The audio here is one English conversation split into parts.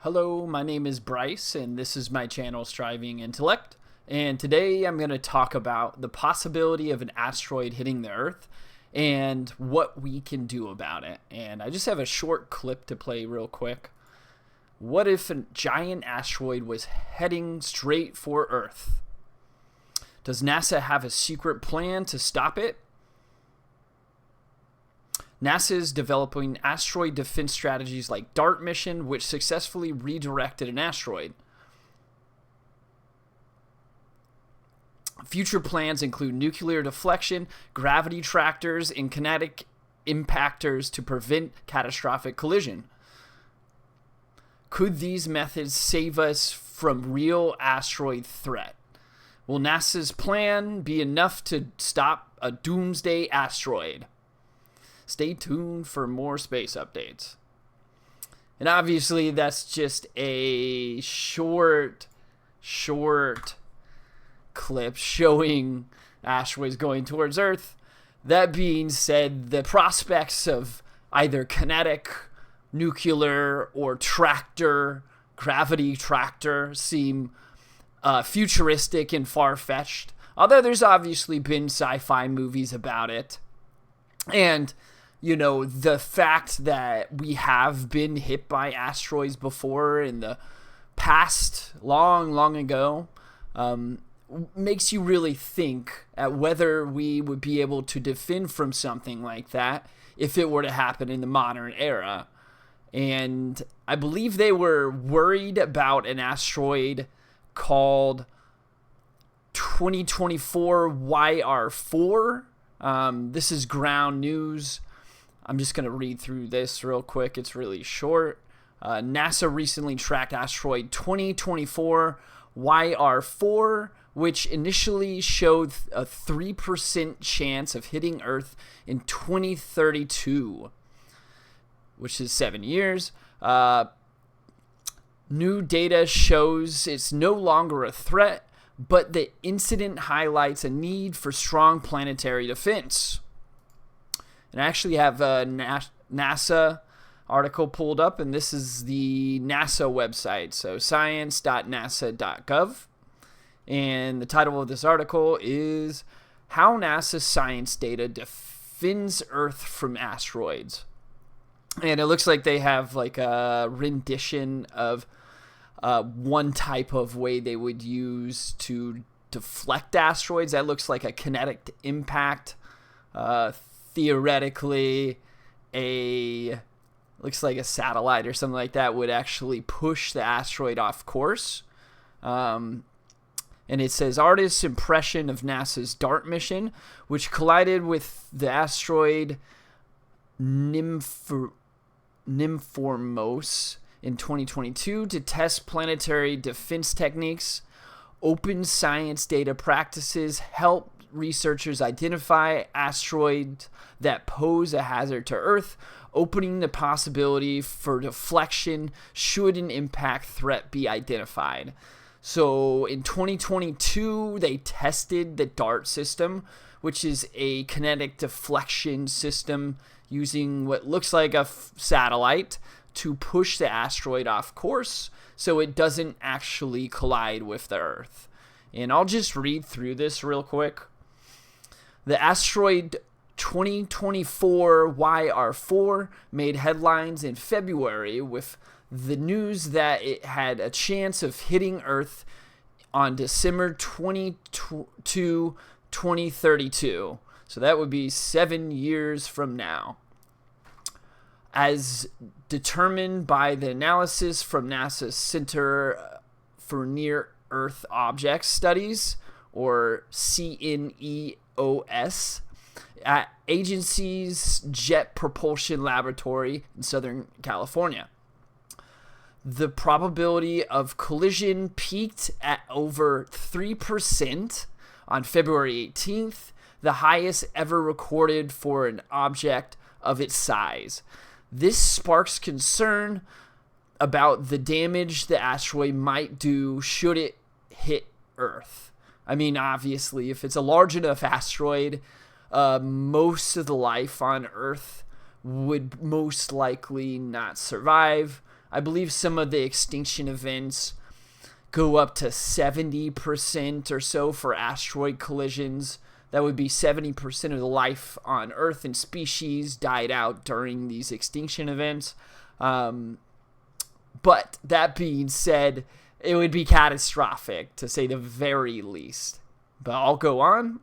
Hello, my name is Bryce, and this is my channel Striving Intellect. And today I'm going to talk about the possibility of an asteroid hitting the Earth and what we can do about it. And I just have a short clip to play real quick. What if a giant asteroid was heading straight for Earth? Does NASA have a secret plan to stop it? NASA is developing asteroid defense strategies like DART mission, which successfully redirected an asteroid. Future plans include nuclear deflection, gravity tractors, and kinetic impactors to prevent catastrophic collision. Could these methods save us from real asteroid threat? Will NASA's plan be enough to stop a doomsday asteroid? Stay tuned for more space updates. And obviously that's just a short clip showing asteroids going towards Earth. That being said, the prospects of either kinetic, nuclear, or gravity tractor seem futuristic and far-fetched. Although there's obviously been sci-fi movies about it. And you know, the fact that we have been hit by asteroids before in the past, long ago, makes you really think at whether we would be able to defend from something like that if it were to happen in the modern era. And I believe they were worried about an asteroid called 2024 YR4. This is ground news. I'm just going to read through this real quick. It's really short. NASA recently tracked asteroid 2024 YR4, which initially showed a 3% chance of hitting Earth in 2032, which is 7 years. New data shows it's no longer a threat, but the incident highlights a need for strong planetary defense. And I actually have a NASA article pulled up, and this is the NASA website, so science.nasa.gov. And the title of this article is How NASA Science Data Defends Earth from Asteroids. And it looks like they have like a rendition of one type of way they would use to deflect asteroids. That looks like a kinetic impact. Theoretically, looks like a satellite or something like that would actually push the asteroid off course. And it says artist's impression of NASA's DART mission, which collided with the asteroid Nymphomos in 2022 to test planetary defense techniques. Open science data practices help researchers identify asteroids that pose a hazard to Earth, opening the possibility for deflection should an impact threat be identified. So in 2022, they tested the DART system, which is a kinetic deflection system using what looks like a satellite to push the asteroid off course so it doesn't actually collide with the Earth. And I'll just read through this real quick. The asteroid 2024 YR4 made headlines in February with the news that it had a chance of hitting Earth on December 22, 2032. So that would be 7 years from now. As determined by the analysis from NASA's Center for Near-Earth Objects Studies, or CNEOS, at agency's Jet Propulsion Laboratory in Southern California. The probability of collision peaked at over 3% on February 18th, the highest ever recorded for an object of its size. This sparks concern about the damage the asteroid might do should it hit Earth. I mean, obviously, if it's a large enough asteroid, most of the life on Earth would most likely not survive. I believe some of the extinction events go up to 70% or so for asteroid collisions. That would be 70% of the life on Earth and species died out during these extinction events. But that being said, it would be catastrophic, to say the very least. But I'll go on.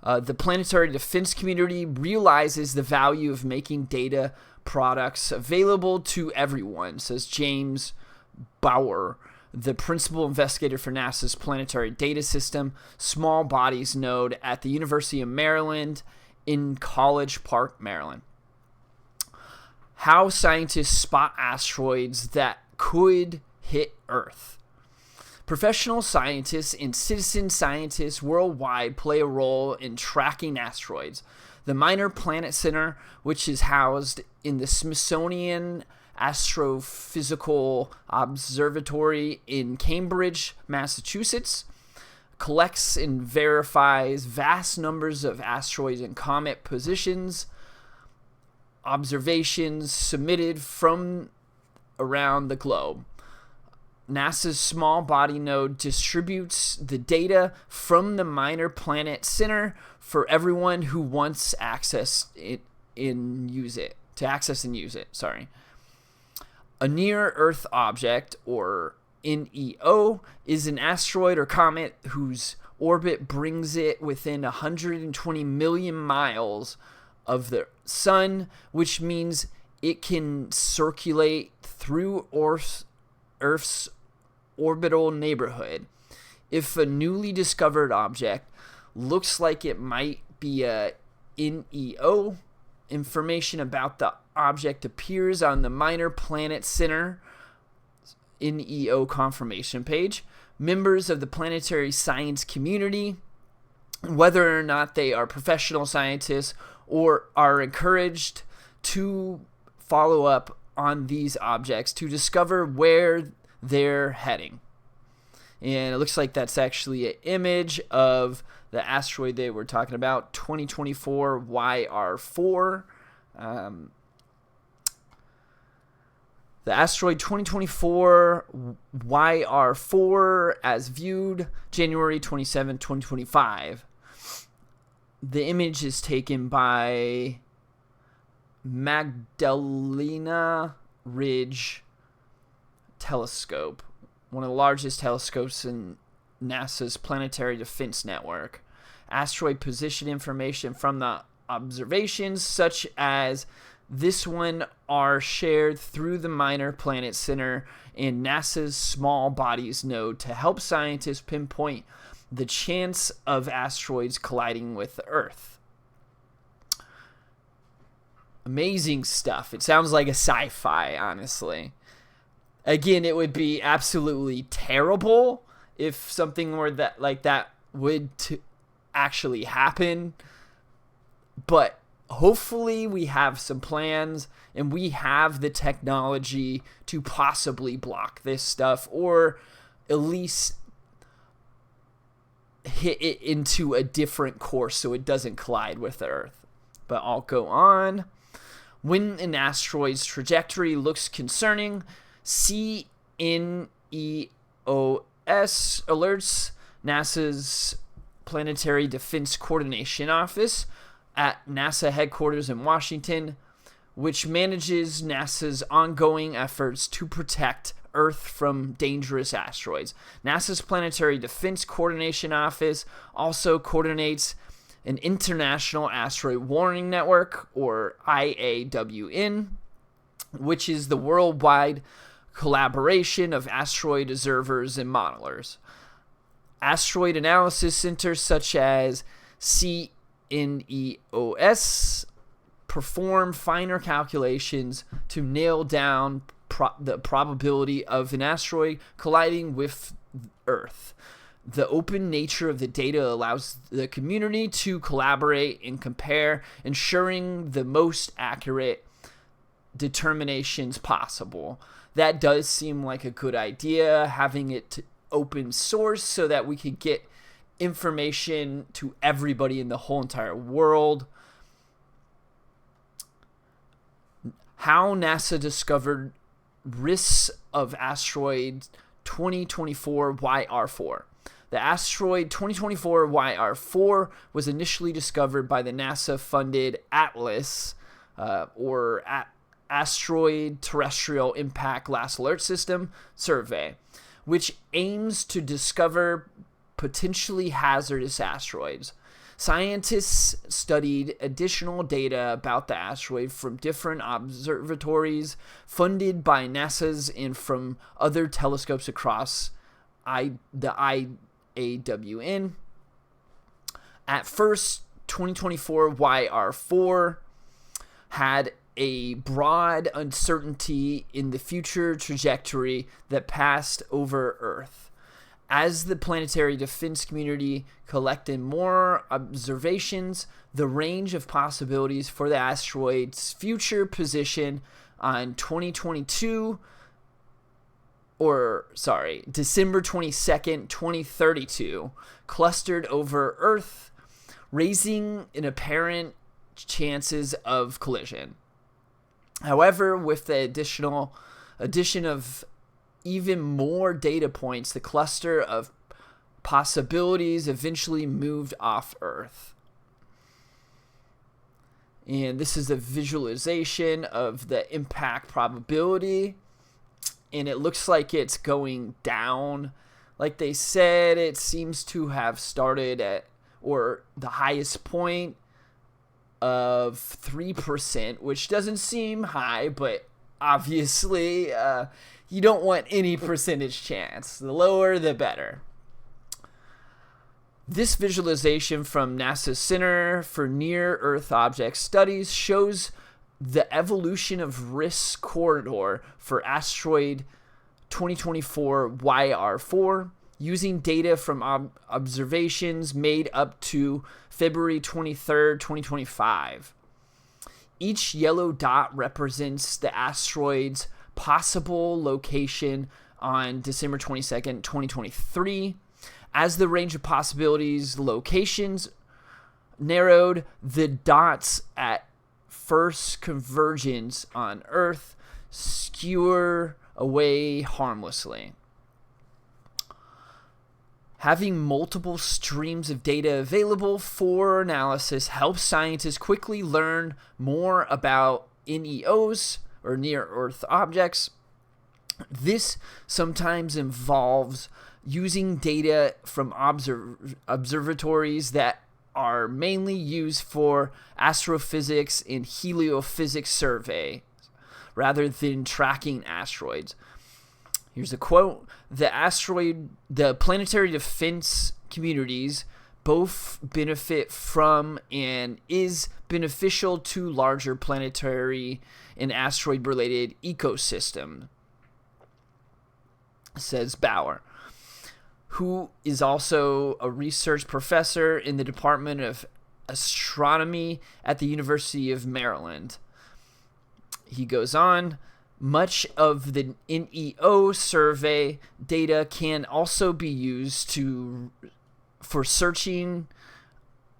The planetary defense community realizes the value of making data products available to everyone, says James Bauer, the principal investigator for NASA's Planetary Data System Small Bodies Node at the University of Maryland in College Park, Maryland. How scientists spot asteroids that could hit Earth. Professional scientists and citizen scientists worldwide play a role in tracking asteroids. The Minor Planet Center, which is housed in the Smithsonian Astrophysical Observatory in Cambridge, Massachusetts, collects and verifies vast numbers of asteroids and comet positions. Observations submitted from around the globe. NASA's Small Body Node distributes the data from the Minor Planet Center for everyone who wants access and use it. A near-Earth object, or NEO, is an asteroid or comet whose orbit brings it within 120 million miles of the Sun, which means it can circulate through Earth's orbital neighborhood. If a newly discovered object looks like it might be a NEO, information about the object appears on the Minor Planet Center NEO confirmation page. Members of the planetary science community, whether or not they are professional scientists, or are encouraged to follow up on these objects to discover where they're heading. And it looks like that's actually an image of the asteroid they were talking about, 2024 YR4. The asteroid 2024 YR4 as viewed January 27, 2025. The image is taken by Magdalena Ridge Telescope, one of the largest telescopes in NASA's Planetary Defense Network. Asteroid position information from the observations, such as this one, are shared through the Minor Planet Center and NASA's Small Bodies Node to help scientists pinpoint the chance of asteroids colliding with the Earth. Amazing stuff. It sounds like a sci-fi, honestly. Again, it would be absolutely terrible if something were that would actually happen. But hopefully we have some plans and we have the technology to possibly block this stuff, or at least hit it into a different course so it doesn't collide with the Earth. But I'll go on. When an asteroid's trajectory looks concerning, CNEOS alerts NASA's Planetary Defense Coordination Office at NASA headquarters in Washington, which manages NASA's ongoing efforts to protect Earth from dangerous asteroids. NASA's Planetary Defense Coordination Office also coordinates an International Asteroid Warning Network, or IAWN, which is the worldwide collaboration of asteroid observers and modelers. Asteroid analysis centers such as CNEOS perform finer calculations to nail down the probability of an asteroid colliding with Earth. The open nature of the data allows the community to collaborate and compare, ensuring the most accurate determinations possible. That does seem like a good idea, having it open source so that we could get information to everybody in the whole entire world. How NASA discovered risks of asteroid 2024 YR4. The asteroid 2024 YR4 was initially discovered by the NASA-funded ATLAS, or Asteroid Terrestrial Impact Last Alert System survey, which aims to discover potentially hazardous asteroids. Scientists studied additional data about the asteroid from different observatories funded by NASA's and from other telescopes across the IAWN. At first, 2024 YR4 had a broad uncertainty in the future trajectory that passed over Earth. As the planetary defense community collected more observations, the range of possibilities for the asteroid's future position on December 22nd, 2032, clustered over Earth, raising an apparent chances of collision. However, with the addition of even more data points, the cluster of possibilities eventually moved off Earth. And this is a visualization of the impact probability. And it looks like it's going down. Like they said, it seems to have started at, or the highest point of 3%, which doesn't seem high, but obviously you don't want any percentage chance. The lower, the better. This visualization from NASA's Center for Near-Earth Object Studies shows the evolution of risk corridor for asteroid 2024 YR4 using data from observations made up to February 23rd, 2025. Each yellow dot represents the asteroid's possible location on December 22nd, 2023. As the range of possibilities locations narrowed, the dots at first convergence on Earth skewer away harmlessly. Having multiple streams of data available for analysis helps scientists quickly learn more about NEOs, or near-Earth objects. This sometimes involves using data from observatories that are mainly used for astrophysics and heliophysics surveys, rather than tracking asteroids. Here's a quote: the planetary defense communities both benefit from and is beneficial to larger planetary and asteroid-related ecosystem, says Bauer, who is also a research professor in the Department of Astronomy at the University of Maryland. He goes on, much of the NEO survey data can also be used for searching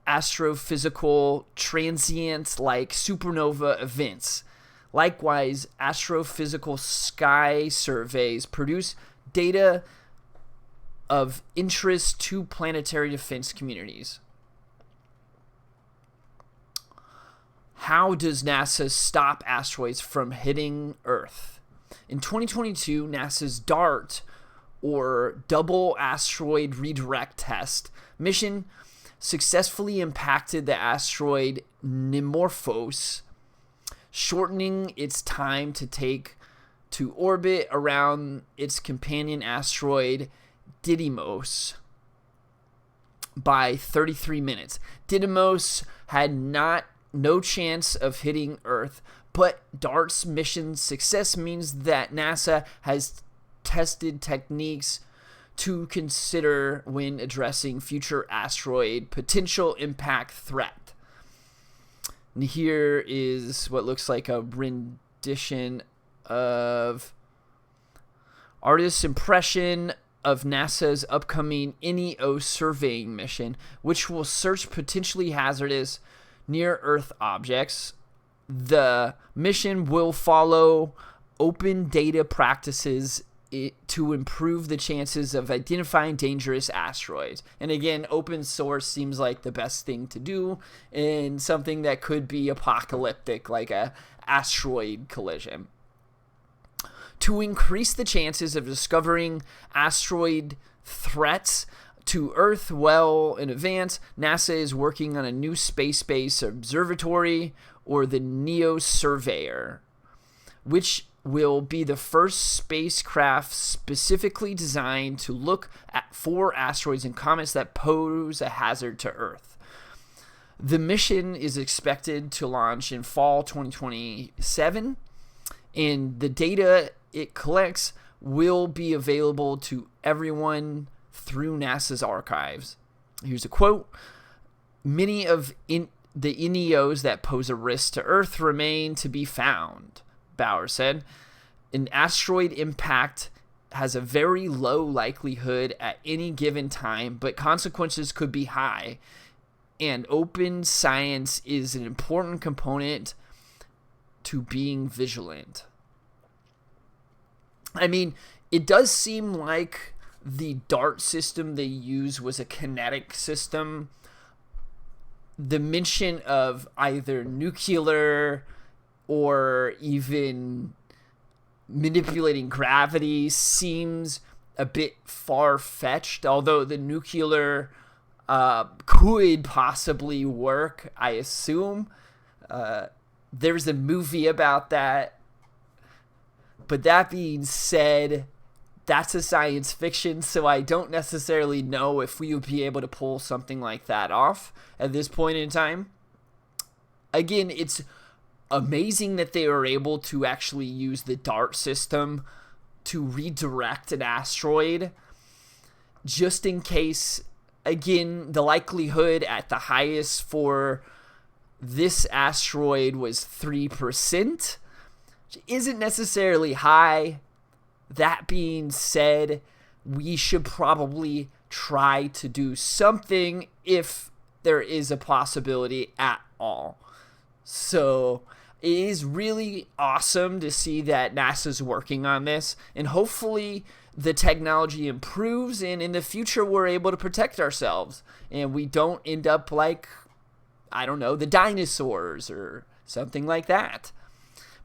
astrophysical transients like supernova events. Likewise, astrophysical sky surveys produce data of interest to planetary defense communities. How does NASA stop asteroids from hitting Earth? In 2022, NASA's DART, or Double Asteroid Redirect Test mission, successfully impacted the asteroid Dimorphos, shortening its time to take to orbit around its companion asteroid Didymos by 33 minutes. Didymos had no chance of hitting Earth, but DART's mission success means that NASA has tested techniques to consider when addressing future asteroid potential impact threat. And here is what looks like a rendition of artist's impression of NASA's upcoming NEO surveying mission, which will search potentially hazardous near-Earth objects. The mission will follow open data practices to improve the chances of identifying dangerous asteroids. And again, open source seems like the best thing to do in something that could be apocalyptic, like a asteroid collision. To increase the chances of discovering asteroid threats to Earth well in advance, NASA is working on a new space-based observatory, or the NEO Surveyor, which will be the first spacecraft specifically designed to look for asteroids and comets that pose a hazard to Earth. The mission is expected to launch in fall 2027, and the data it collects will be available to everyone through NASA's archives. Here's a quote. Many of the NEOs that pose a risk to Earth remain to be found, Bauer said. An asteroid impact has a very low likelihood at any given time, but consequences could be high. And open science is an important component to being vigilant. I mean, it does seem like the DART system they use was a kinetic system. The mention of either nuclear or even manipulating gravity seems a bit far-fetched, although the nuclear could possibly work, I assume. There's a movie about that. But that being said, that's a science fiction, so I don't necessarily know if we would be able to pull something like that off at this point in time. Again, it's amazing that they were able to actually use the DART system to redirect an asteroid just in case. Again, the likelihood at the highest for this asteroid was 3%, which isn't necessarily high. That being said, we should probably try to do something if there is a possibility at all. So it is really awesome to see that NASA's working on this, and hopefully the technology improves, and in the future we're able to protect ourselves and we don't end up like, I don't know, the dinosaurs or something like that.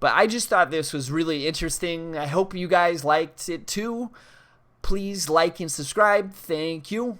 But I just thought this was really interesting. I hope you guys liked it too. Please like and subscribe. Thank you.